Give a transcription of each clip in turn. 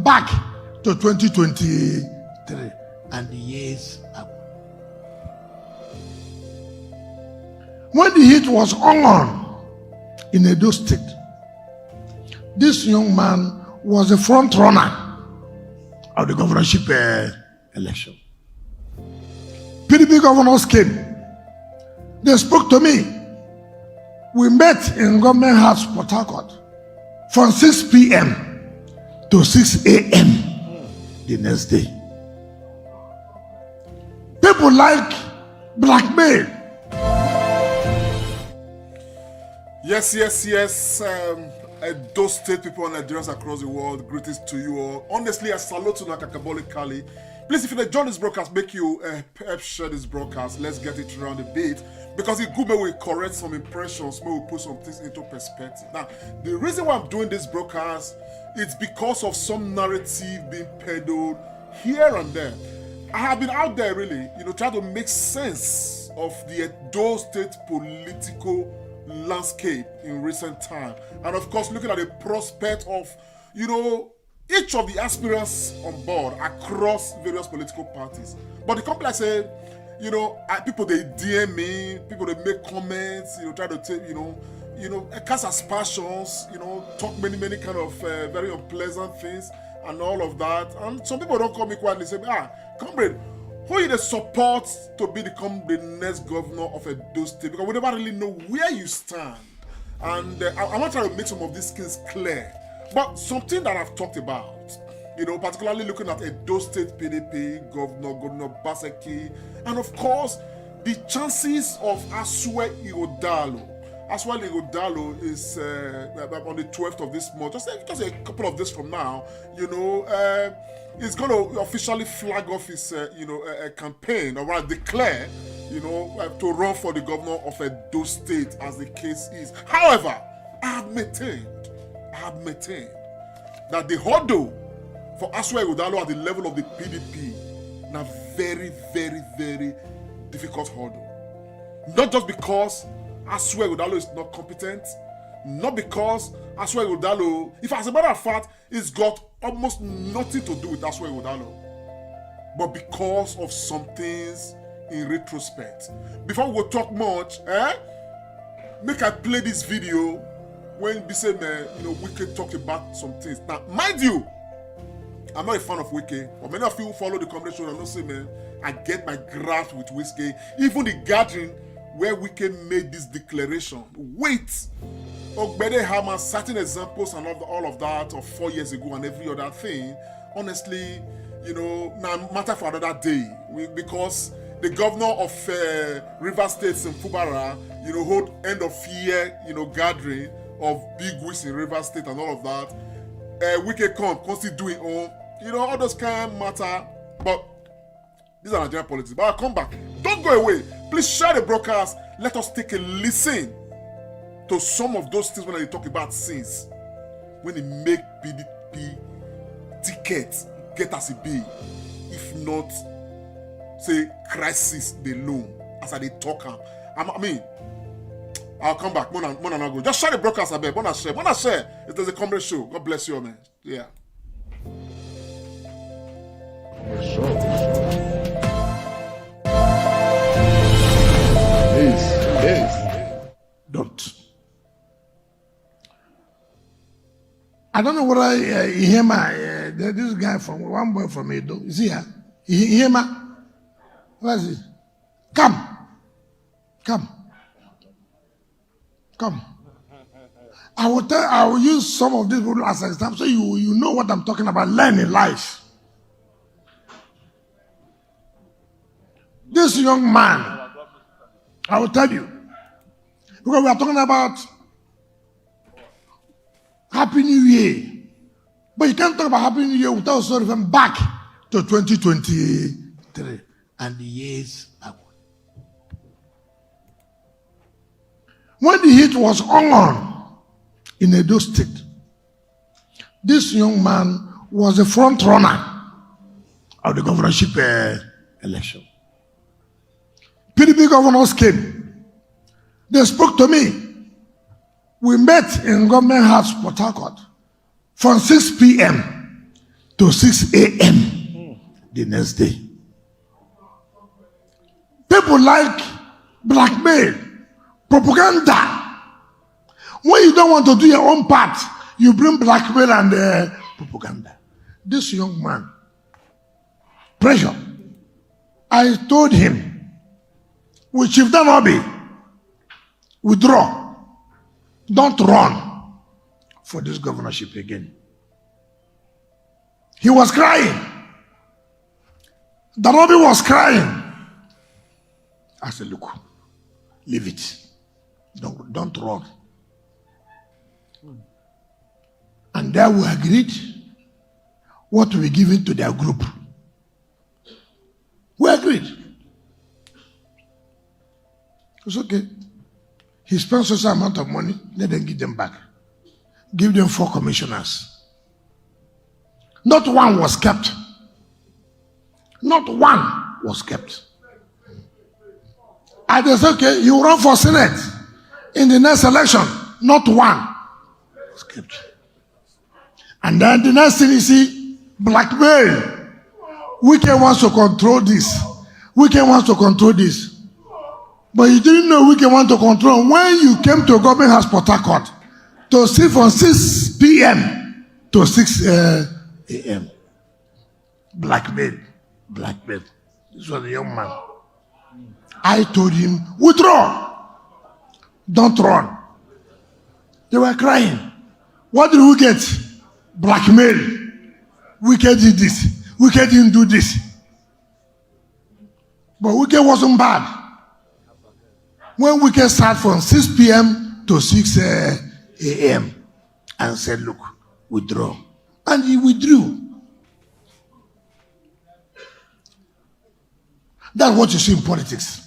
back to 2023 and years ago. When the heat was on in Edo State, this young man was the front runner of the governorship election. PDP governors came. They spoke to me. We met in Government House, Port Harcourt, from 6 p.m. to 6 a.m. the next day. People like blackmail. Yes. Those state people and Nigerians across the world, greetings to you all. Honestly, I salute you Nakakaboli Kali. Please, if you enjoy this broadcast, make you help share this broadcast. Let's get it around a bit. Because it good, we correct some impressions, we put some things into perspective. Now, the reason why I'm doing this broadcast, it's because of some narrative being peddled here and there. I have been out there really, trying to make sense of the Edo State political landscape in recent time, and of course looking at the prospect of each of the aspirants on board across various political parties. But the company I said, people they DM me, people they make comments, try to take cast aspersions, talk many kind of very unpleasant things and all of that. And some people don't call me quietly, say, comrade, who you the support to become the next governor of Edo State? Because we never really know where you stand. And I want to try to make some of these things clear. But something that I've talked about, particularly looking at Edo State PDP, Governor Obaseki, and of course, the chances of Asue Ighodalo. Asue Ighodalo is on the 12th of this month, just a couple of days from now, he's going to officially flag off his, campaign, or rather declare, to run for the governor of Edo State, as the case is. However, I have maintained that the hurdle for Asue Ighodalo at the level of the PDP is a very, very, very difficult hurdle. Not just because Asue Ighodalo is not competent, not because Asue Ighodalo, if as a matter of fact, it's got almost nothing to do with Asue Ighodalo, but because of some things in retrospect. Before we go talk much, make I play this video when we say, Wike talk about some things. Now, mind you, I'm not a fan of Wike, but many of you who follow the conversation and know say, man, I get my grasp with Wike. Even the gathering where Wike made this declaration, wait, Ogbeide-Ihama, certain examples and all of that of 4 years ago and every other thing, honestly, now matter for another day. Because the governor of River State in Fubara, hold end of year, gathering of big wigs in River State and all of that. Wike come still do it on, all those kind of matter. But these are Nigerian politics. But I'll come back. Don't go away. Please share the broadcast. Let us take a listen to some of those things when they talk about sins. When they make PDP tickets get as it be. If not, say crisis they loom as I they talk. I'll come back. Mona go. Just share the broadcast a bit. Mona share. It is a comedy show. God bless you, man. Yeah. Don't. I don't know whether Ihama, this guy from one boy from Edo, is he here? Ihama? Where is he? Come. I will use some of these people as an example so you know what I'm talking about. Learn in life. This young man, I will tell you, because we are talking about Happy New Year. But you can't talk about Happy New Year without also referring back to 2023 and the years ago. When the heat was on in Edo State, this young man was the front runner of the governorship election. PDP governors came. They spoke to me. We met in Government House, Port Harcourt, from 6 p.m. to 6 a.m. the next day. People like blackmail, propaganda. When you don't want to do your own part, you bring blackmail and propaganda. This young man, pressure. I told him, with Chief Danobi, withdraw. Don't run for this governorship again. He was crying. Danobi was crying. I said, look, leave it. Don't run. And there we agreed what we given to their group. We agreed. It's okay. He spent such an amount of money, let them give them back. Give them 4 commissioners. Not one was kept. Not one was kept. And they said, okay, you run for Senate in the next election. Not one was kept. And then the next thing you see, blackmail. Wike wants to control this. Wike wants to control this. But you didn't know Wike wants to control when you came to Government House Port Harcourt to sit from 6 p.m. to 6 a.m. Blackmail. Blackmail. This was a young man. I told him, withdraw. Don't run. They were crying. What did we get? Blackmail. Wike did this. Wike didn't do this. But Wike wasn't bad. When Wike started from 6 p.m. to 6 a.m. and said, look, withdraw. And he withdrew. That's what you see in politics.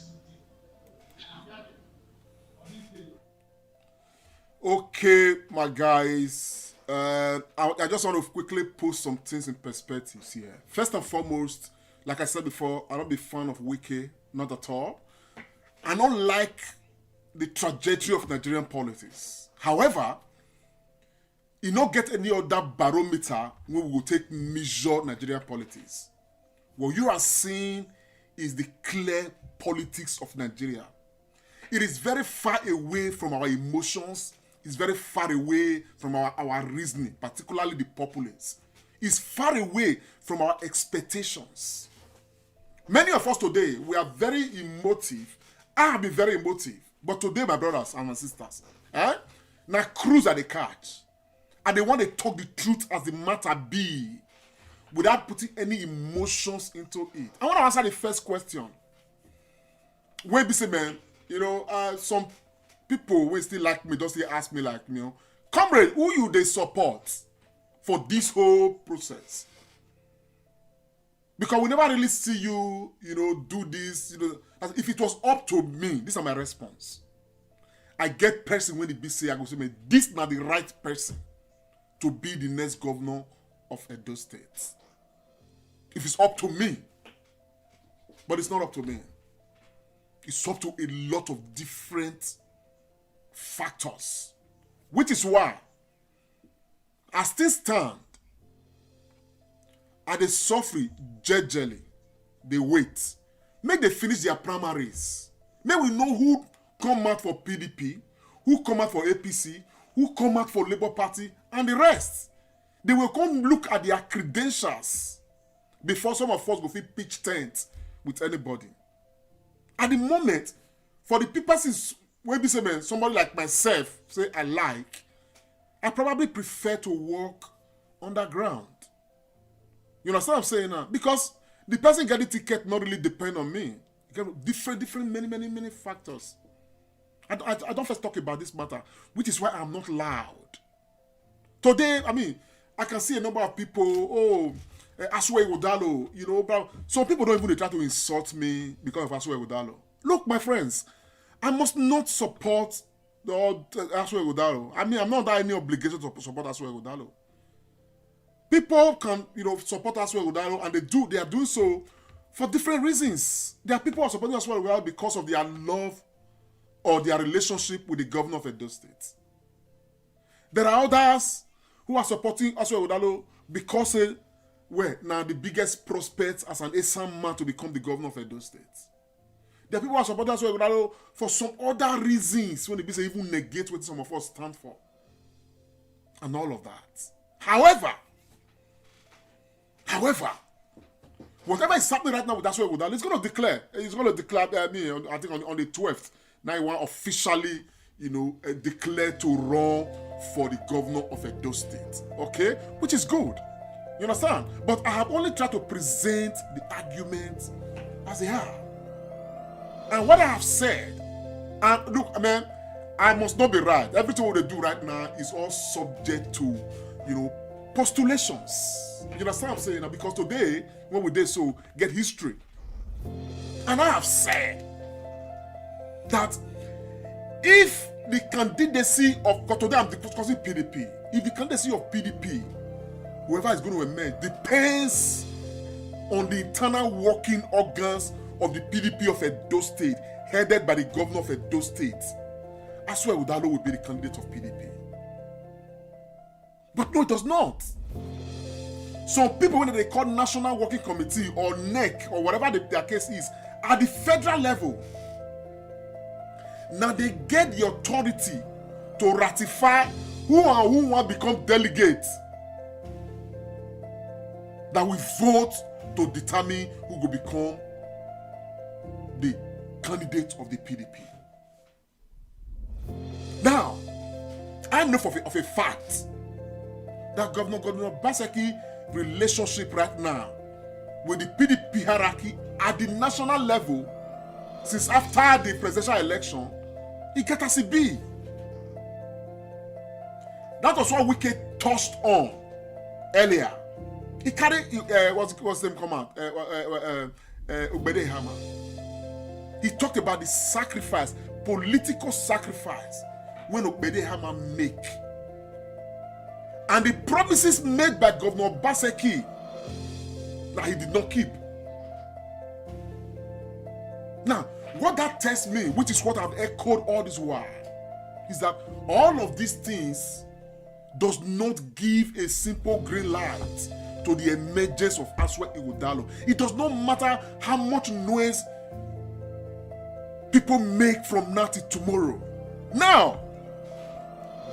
Okay, my guys. I just want to quickly put some things in perspectives here. First and foremost, like I said before, I'm not a fan of Wike, not at all. I don't like the trajectory of Nigerian politics. However, you don't get any other barometer when we will take measure Nigerian politics. What you are seeing is the clear politics of Nigeria. It is very far away from our emotions. It's very far away from our reasoning, particularly the populace. It's far away from our expectations. Many of us today, we are very emotive. I have been very emotive. But today, my brothers and my sisters, now cruise at the catch. And they want to talk the truth as the matter be, without putting any emotions into it. I want to answer the first question. When they say, man, some people will still like me, don't still ask me like, comrade, who you they support for this whole process? Because we never really see you, do this, as if it was up to me. These are my response. I get person when the be say, I go say, man, this is not the right person to be the next governor of Edo State. If it's up to me. But it's not up to me. It's up to a lot of different factors. Which is why, as things stand, and they suffer jejely, they wait. Make they finish their primaries. Make we know who come out for PDP, who come out for APC, who come out for Labour Party, and the rest. They will come look at their credentials before some of us go fit pitch tent with anybody. At the moment, for the people since when say, man, somebody like myself say I probably prefer to walk underground. You understand what I'm saying now? Because the person getting the ticket not really depend on me. Different, many factors. I don't first talk about this matter, which is why I'm not loud. Today, I can see a number of people, Asue Ighodalo, but some people don't even try to insult me because of Asue Ighodalo. Look, my friends, I must not support Asue Ighodalo. I'm not under any obligation to support Asue Ighodalo. People can, support Asue Ighodalo, and they are doing so for different reasons. There are people who are supporting Asue Ighodalo because of their love or their relationship with the governor of Edo State. There are others who are supporting Asue Ighodalo because where now the biggest prospect as an Assam man to become the governor of Edo State. There are people who are supporting Asue Ighodalo for some other reasons when they say even negate what some of us stand for. And all of that. However, whatever is happening right now with Asue Ighodalo, it's going to declare. I think on the 12th, now he want officially, declare to run for the governor of Edo State. Okay? Which is good. You understand? But I have only tried to present the arguments as they are. And what I have said, and look, man, I must not be right. Everything they do right now is all subject to, postulations. You understand what I'm saying? Because today, when we did so, get history. And I have said that if the candidacy of, because today I'm discussing PDP, if the candidacy of PDP, whoever is going to emerge, depends on the internal working organs of the PDP of Edo State, headed by the governor of Edo State, Asue Ighodalo will be the candidate of PDP. But no, it does not. Some people, when they call National Working Committee or NEC or whatever their case is, at the federal level, now they get the authority to ratify who will become delegates that will vote to determine who will become the candidate of the PDP. Now, I know of a fact that Governor Obaseki relationship right now with the PDP hierarchy at the national level, since after the presidential election, he got a CB. That was what Wike touched on earlier. He carried what's them come out? Ogbeide-Ihama. He talked about the sacrifice, political sacrifice, when Ogbeide-Ihama make. And the promises made by Governor Obaseki that he did not keep. Now, what that tells me, which is what I've echoed all this while, is that all of these things does not give a simple green light to the emergence of Asue Ighodalo. It does not matter how much noise people make from now till tomorrow. Now,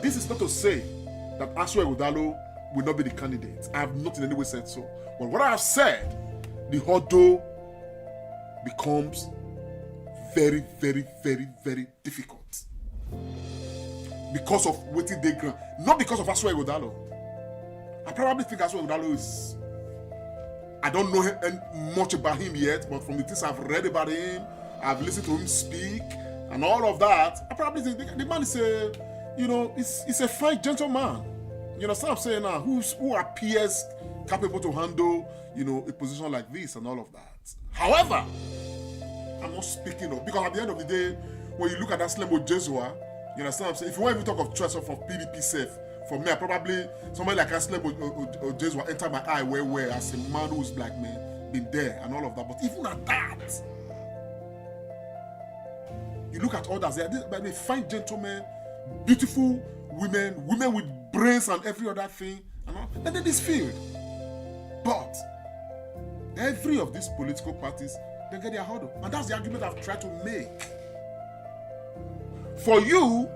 this is not to say that Asue Ighodalo will not be the candidate. I have not in any way said so. But what I have said, the hurdle becomes very, very, very, very difficult. Because of waiting day ground. Not because of Asue Ighodalo. I probably think Asue Ighodalo is... I don't know much about him yet, but from the things I've read about him, I've listened to him speak, and all of that, I probably think the man is a, it's a fine gentleman. You understand what I'm saying now? Who appears capable to handle, a position like this and all of that. However, I'm not speaking of, because at the end of the day, when you look at that Slembo Jesua, you understand what I'm saying? If you want to talk of choice of PDP safe, for me, I probably, somebody like Slembo Jesua enter my eye where as a man who's black man, been there and all of that. But even at that, you look at others, they fine gentlemen, beautiful women with brains and every other thing, and then this field. But every of these political parties, they get their hurdle. And that's the argument I've tried to make. For you,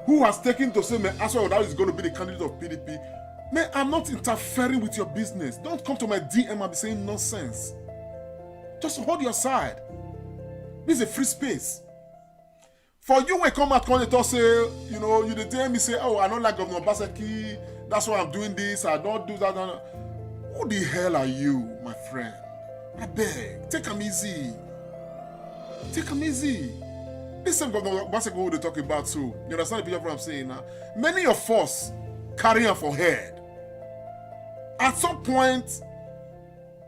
who has taken to say, man, Asue Ighodalo is going to be the candidate of PDP, man, I'm not interfering with your business. Don't come to my DM and be saying nonsense. Just hold your side. This is a free space. For you, when come out, and say, you the DM me say, oh, I don't like Governor Obaseki, that's why I'm doing this, I don't do that. Who the hell are you, my friend? I beg, take them easy. Take them easy. This same Governor Obaseki who they talk about too. You understand the picture of what I'm saying now? Many of us carry on for head. At some point,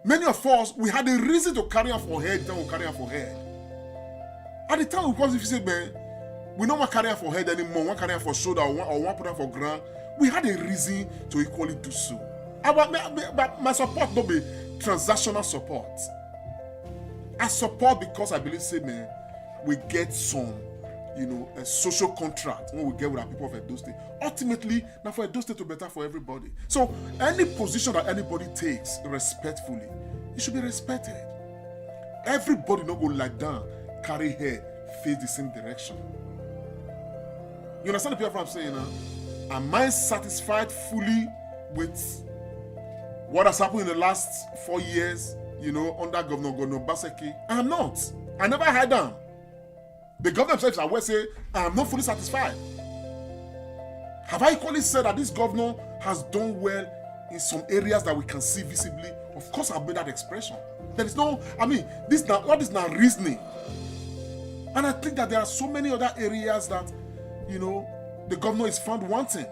many of us, we had a reason to carry on for head, then we carry on for head. At the time, because if you say, man, we don't want to carry on for head anymore, we want to carry on for shoulder, or want to put on for ground, we had a reason to equally do so. But my support don't be transactional support. I support because I believe, say, man, we get some a social contract when we get with our people of Edo State. Ultimately, now for Edo State to better for everybody. So any position that anybody takes respectfully, it should be respected. Everybody not go lie down, carry head, face the same direction. You understand the people I'm saying now? Am I satisfied fully with what has happened in the last 4 years, under Governor Obaseki? I am not. I never had them. The governor himself is aware, say, I am not fully satisfied. Have I equally said that this governor has done well in some areas that we can see visibly? Of course, I've made that expression. There is no, all this now reasoning. And I think that there are so many other areas that, the governor is found wanting.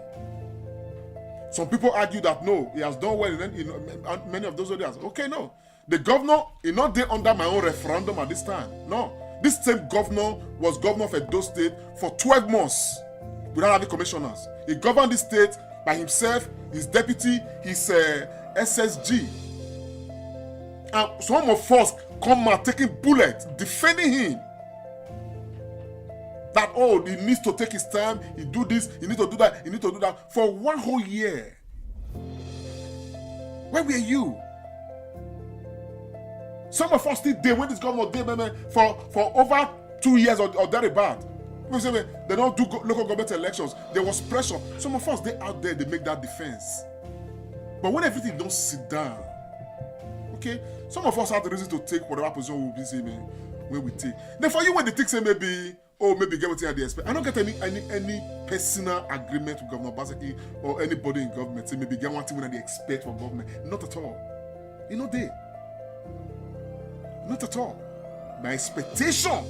Some people argue that no, he has done well in many of those areas. Okay, no. The governor is not there under my own referendum at this time. No. This same governor was governor of Edo State for 12 months without having commissioners. He governed the state by himself, his deputy, his SSG. And some of us come out taking bullets, defending him. That, he needs to take his time, he do this, he needs to do that, he needs to do that. For 1 whole year. Where were you? Some of us still there when this governor did for over 2 years or thereabout. People say they don't do local government elections. There was pressure. Some of us, they out there, they make that defense. But when everything don't sit down, okay, some of us have the reason to take whatever position we'll be saying when we take. Then for you, when they take, say maybe get what they expect. I don't get any personal agreement with Governor Obaseki or anybody in government. Say maybe get one thing when they expect from government. Not at all. They. Not at all. My expectation,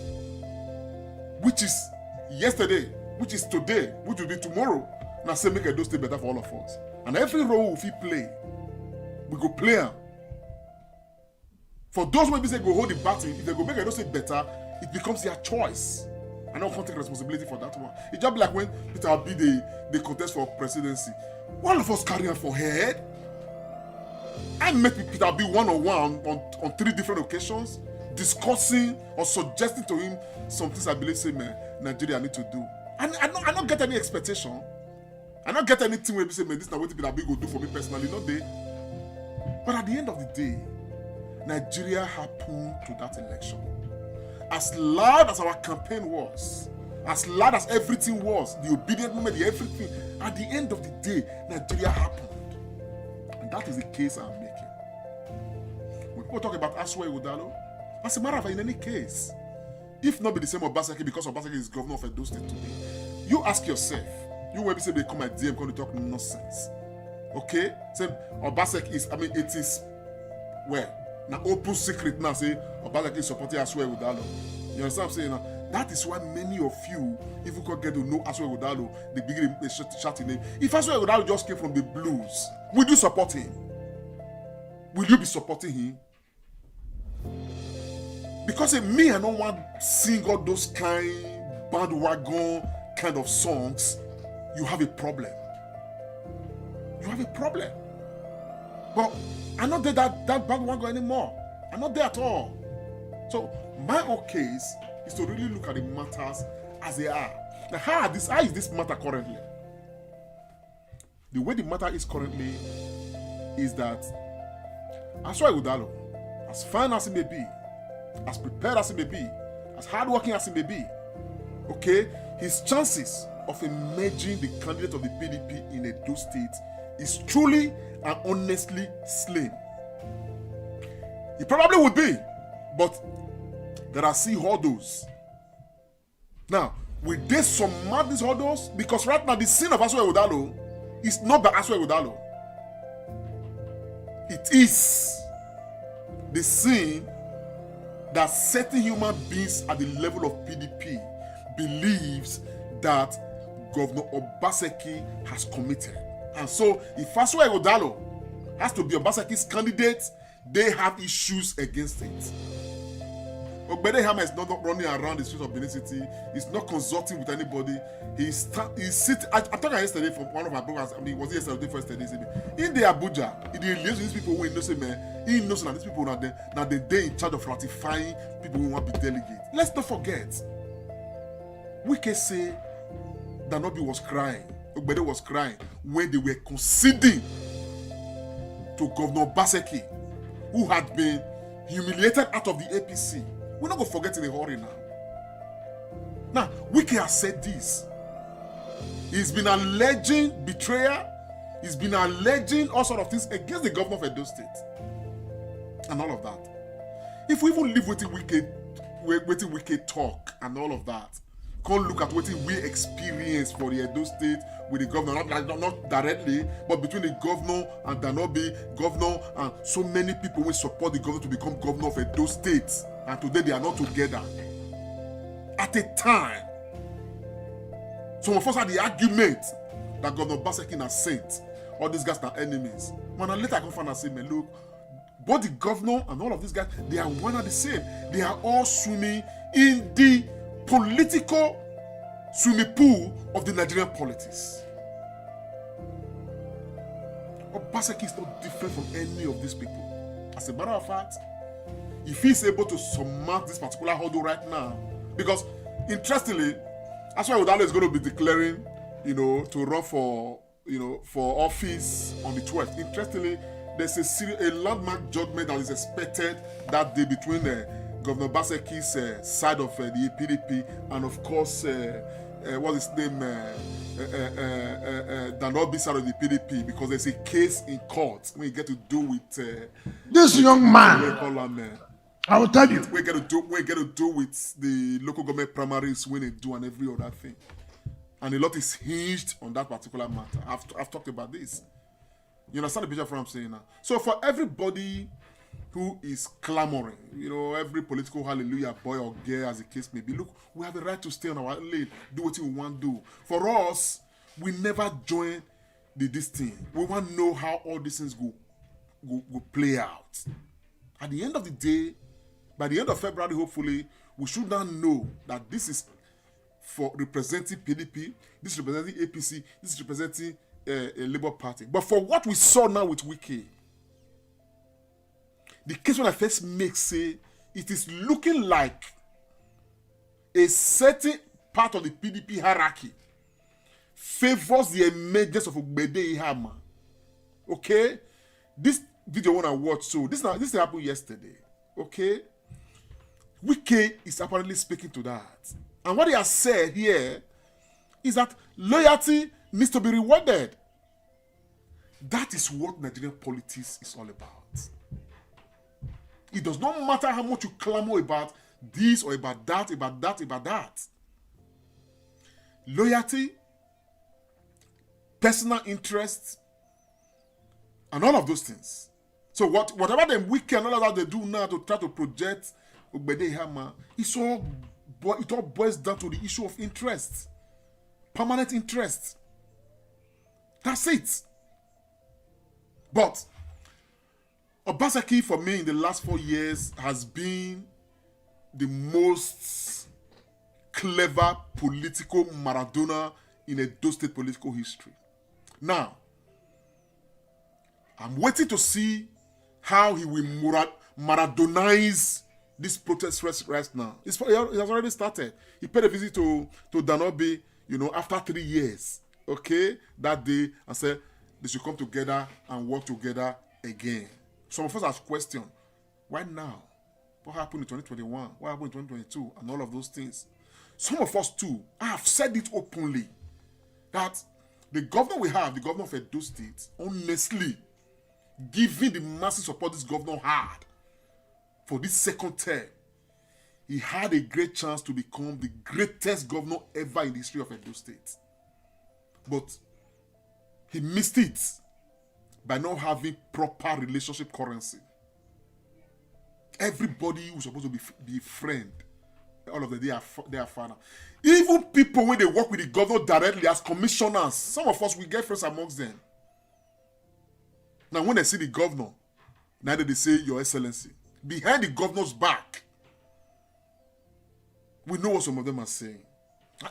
which is yesterday, which is today, which will be tomorrow, now say make Edo State better for all of us. And every role we play, we go play them. For those who maybe say go hold the battle, if they go make Edo State better, it becomes their choice. I don't want to take responsibility for that one. It's just like when Peter Obi they contest for presidency. All of us carry on for head. I met with Peter Obi one-on-one on 3 different occasions, discussing or suggesting to him some things I believe say Nigeria need to do. I don't get any expectation. I don't get anything where you say, this is not what Peter Obi go do for me personally, not they. But at the end of the day, Nigeria happened to that election. As loud as our campaign was, as loud as everything was, the obedient movement, the everything, at the end of the day, Nigeria happened. And that is the case I'm making. When people talk about Asue Ighodalo, as a matter of fact, in any case, if not be the same Obaseki, because Obaseki is governor of Edo State today, you ask yourself, you will say they come at DM, come to talk nonsense. Okay? Say Obaseki is, it is, now open secret now say Obaseki is supporting Asue Ighodalo. You understand what I'm saying now? That is why many of you, if you could get to know Asue Ighodalo, they begin shouting name. If Asue Ighodalo just came from the blues, will you support him? Will you be supporting him? Because me, I don't want to sing all those bandwagon kind of songs. You have a problem. You have a problem. But I'm not there that bandwagon anymore. I'm not there at all. So my own case is to really look at the matters as they are. Now, how is this matter currently? The way the matter is currently is that Asue Ighodalo, as fine as he may be, as prepared as he may be, as hardworking as he may be, okay, his chances of emerging the candidate of the PDP in Edo State is truly and honestly slim. He probably would be, but there are still hurdles. Now, will they surmount these hurdles? Because right now, the sin of Asue Ighodalo is not by Asue Ighodalo. It is the sin that certain human beings at the level of PDP believes that Governor Obaseki has committed. And so, if Asue Ighodalo has to be Obaseki's candidate, they have issues against it. Ogbeide-Ihama is not running around the streets of Benin City. He's not consulting with anybody. He's sitting. I talked yesterday from one of my brothers. Was it yesterday for yesterday? In the Abuja, he liaised with these people who innocent man. He knows that these people now they in charge of ratifying people who want to be delegates. Let's not forget. Wike say Danobi was crying, Ogbeide was crying when they were conceding to Governor Obaseki, who had been humiliated out of the APC. We're not going to forget in a hurry now. Now, Wike has said this. He's been alleging betrayal. He's been alleging all sorts of things against the governor of Edo State. And all of that. If we even leave with Wike talk and all of that, can't look at what we experience for the Edo State with the governor, not directly, but between the governor and Danobi, governor and so many people will support the governor to become governor of Edo State. And today they are not together. At a time, some of us had the argument that Governor Obaseki has sent all these guys are enemies. When I later I come find and say, man, look, both the governor and all of these guys, they are one and the same. They are all swimming in the political swimming pool of the Nigerian politics. Obaseki is not different from any of these people. As a matter of fact, if he's able to surmount this particular hurdle right now, because interestingly, Asue Ighodalo is going to be declaring, to run for office on the 12th. Interestingly, there's a landmark judgment that is expected that day between Governor Obaseki's side of the PDP and, of course, what's his name, Danobi side of the PDP, because there's a case in court when you get to do with this young man. I will tell you. We get to do with the local government primaries when they do and every other thing. And a lot is hinged on that particular matter. I've talked about this. You understand the picture of what I'm saying now? So for everybody who is clamoring, every political hallelujah boy or girl as the case may be, look, we have the right to stay on our lane, do what we want to do. For us, we never join this thing. We want to know how all these things go play out. At the end of the day, by the end of February, hopefully, we should now know that this is for representing PDP, this is representing APC, this is representing a Labour Party. But for what we saw now with Wike, the case when I first make say, it is looking like a certain part of the PDP hierarchy favors the emergence of Ogbeide-Ihama. Okay? This video when I watched, so this happened yesterday. Okay? Wike is apparently speaking to that. And what he has said here is that loyalty needs to be rewarded. That is what Nigerian politics is all about. It does not matter how much you clamor about this or about that, about that, about that. Loyalty, personal interest, and all of those things. So whatever them Wike and all of that they do now to try to project Ogbeide-Ihama, it all boils down to the issue of interest. Permanent interest. That's it. But Obaseki, for me, in the last 4 years, has been the most clever political Maradona in Edo State political history. Now, I'm waiting to see how he will Maradonize this protest right now. It has already started. He paid a visit to Danobi, after 3 years. Okay? That day, and said they should come together and work together again. Some of us have questioned, why now? What happened in 2021? What happened in 2022? And all of those things. Some of us too, I have said it openly, that the governor we have, the governor of Edo State, honestly, given the massive support this governor had for this second term, he had a great chance to become the greatest governor ever in the history of Edo State. But he missed it by not having proper relationship currency. Everybody who's supposed to be friend, all of them, they are father. Even people when they work with the governor directly as commissioners, some of us, we get friends amongst them. Now when they see the governor, neither they say, Your Excellency. Behind the governor's back, we know what some of them are saying.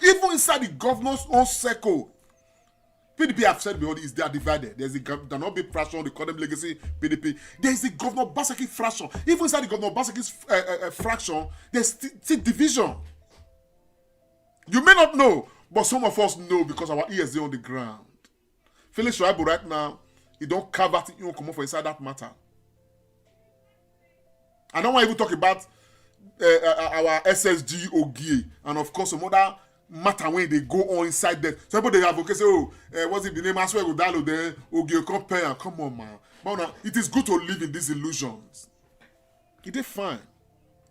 Even inside the governor's own circle, PDP have said before they are divided. There's the Danobi fraction, they call them legacy PDP. There's the Governor Obaseki fraction. Even inside the Governor Obaseki's fraction, there's still division. You may not know, but some of us know because our ears are on the ground. Felix Shaibu right now, he don't cover it, you don't come up for inside that matter. I don't want to even talk about our SSG Ogie and of course some other matter when they go on inside there. Some people they have okay say, oh, what's it the name? Asue Ighodalo then Ogie compare. Come on, man. But now, it is good to live in these illusions. It is fine.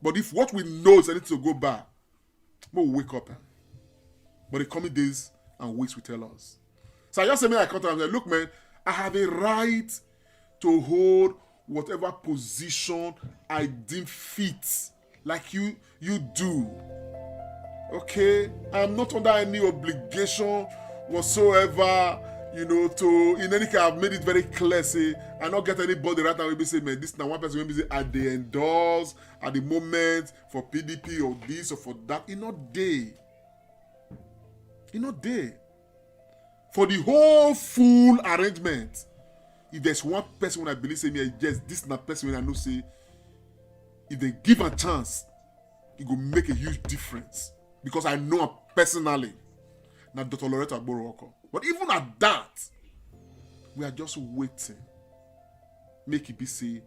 But if what we know is anything to go back, we'll wake up. But the coming days and weeks will tell us. So I just say, me, I come to look, man, I have a right to hold whatever position I deem fit, like you do. Okay? I'm not under any obligation whatsoever, to, in any case, I've made it very clear, say, I not get anybody right now will be say, man, this now one person will be say, at the endorse, at the moment, for PDP or this or for that. It's not there. It's not there. For the whole full arrangement, if there's one person when I believe say me, yes, this is not person when I know say, if they give a chance, it will make a huge difference. Because I know her personally. Now Dr. Loretta Agboroko. But even at that, we are just waiting. Make it be say,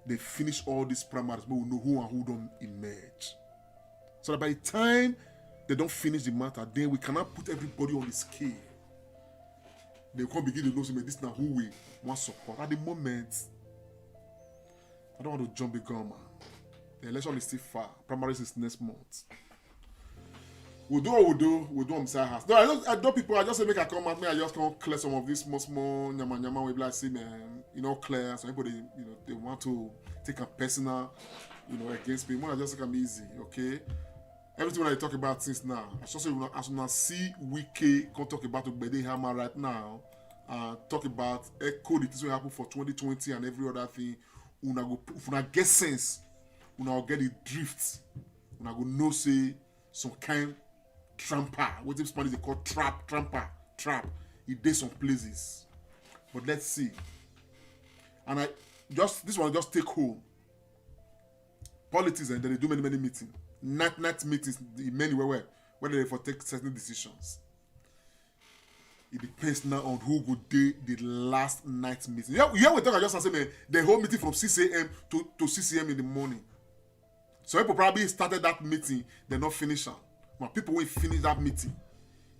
they finish all these primaries, but we know who and who don't emerge. So that by the time they don't finish the matter, then we cannot put everybody on the scale. They can't begin to know, say, this is not who we want support. At the moment, I don't want to jump the gun, man. The election is still far. Primaries is next month. We'll do what we'll do on side house. No, I don't people, I just say make a come at me, I just can't clear some of this small nyama we like see, man, clear. So everybody, they want to take a personal, against me. When I just come easy, okay? Everything I talk about since now, I just say as soon as see Wike can talk about Ogbeide-Ihama right now, talk about echo the things will happen for 2020 and every other thing. If una get sense, una get the drift, una go know say some kind tramper. What in Spanish they call trap. It did some places, but let's see. And this one just take home. Politics and then they do many meetings. Night meetings, many where they for take certain decisions. It depends now on who would do the last night meeting. Yeah, we talk. I just say, man, the whole meeting from 6 a.m. to 6 a.m. in the morning. So people probably started that meeting, they're not finished. But people will finish that meeting.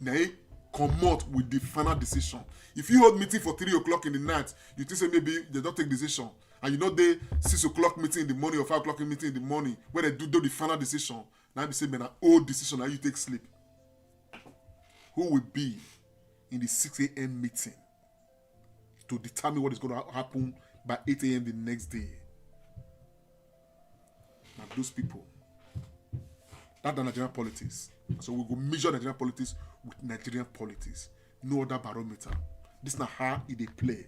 They come out with the final decision. If you hold meeting for 3 o'clock in the night, you think say maybe they don't take decision. And you know they 6 o'clock meeting in the morning or 5 o'clock meeting in the morning where they do the final decision. Now they say, man, an old decision, now you take sleep. Who will be in the 6 a.m. meeting to determine what is going to happen by 8 a.m. the next day? Now those people, that's the Nigerian politics. So we go measure Nigerian politics with Nigerian politics. No other barometer. This is not how they play.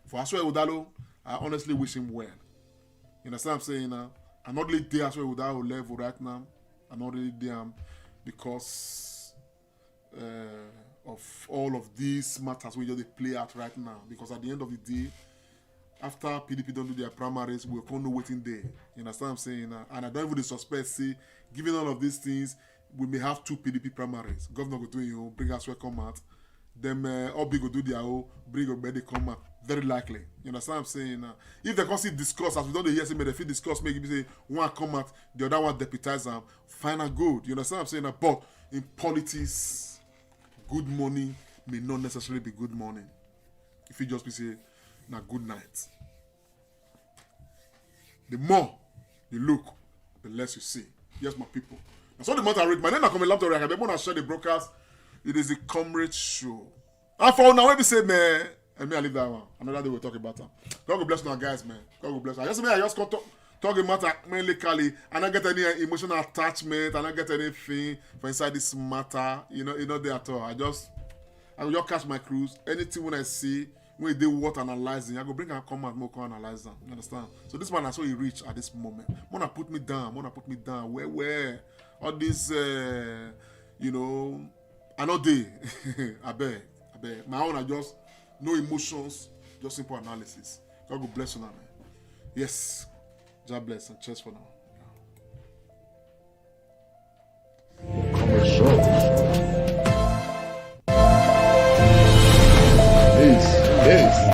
For Asue Ighodalo, I honestly wish him well. You understand what I'm saying now? I'm not really there Asue Ighodalo level right now. I'm not really there because of all of these matters we just play out right now. Because at the end of the day, after PDP don't do their primaries, we're going to waiting there. You understand what I'm saying now? And I don't even suspect, say, given all of these things, we may have 2 PDP primaries. Governor go do bring Asue come out. Them Obi go do their own, bring Ogbeide come out. Very likely. You understand what I'm saying now? If they can see discuss, as we don't hear, say, may they feel discuss, maybe say, one come out, the other one deputize them, final good. You understand what I'm saying now? But in politics, good morning may not necessarily be good morning. If you just be say, now good night. The more you look, the less you see. Yes, my people. That's all the matter I read. My name is Laptop. I want to share the broadcast. It is a comrade show. And for now, when we say, man, and me, I leave that one. Another day we'll talk about that. God will bless now, guys, man. God will bless. I just can't talk about mainly Kali. I don't get any emotional attachment. I don't get anything for inside this matter. You know there at all. I will just catch my cruise. Anything when I see, when they what analyzing, I go bring and come out more analyze them. You understand? So this man I saw he reach at this moment. Wanna put me down. Where all this I know they I beg. My own are just no emotions, just simple analysis. God will bless you now, man. Yes. God bless and cheers for now.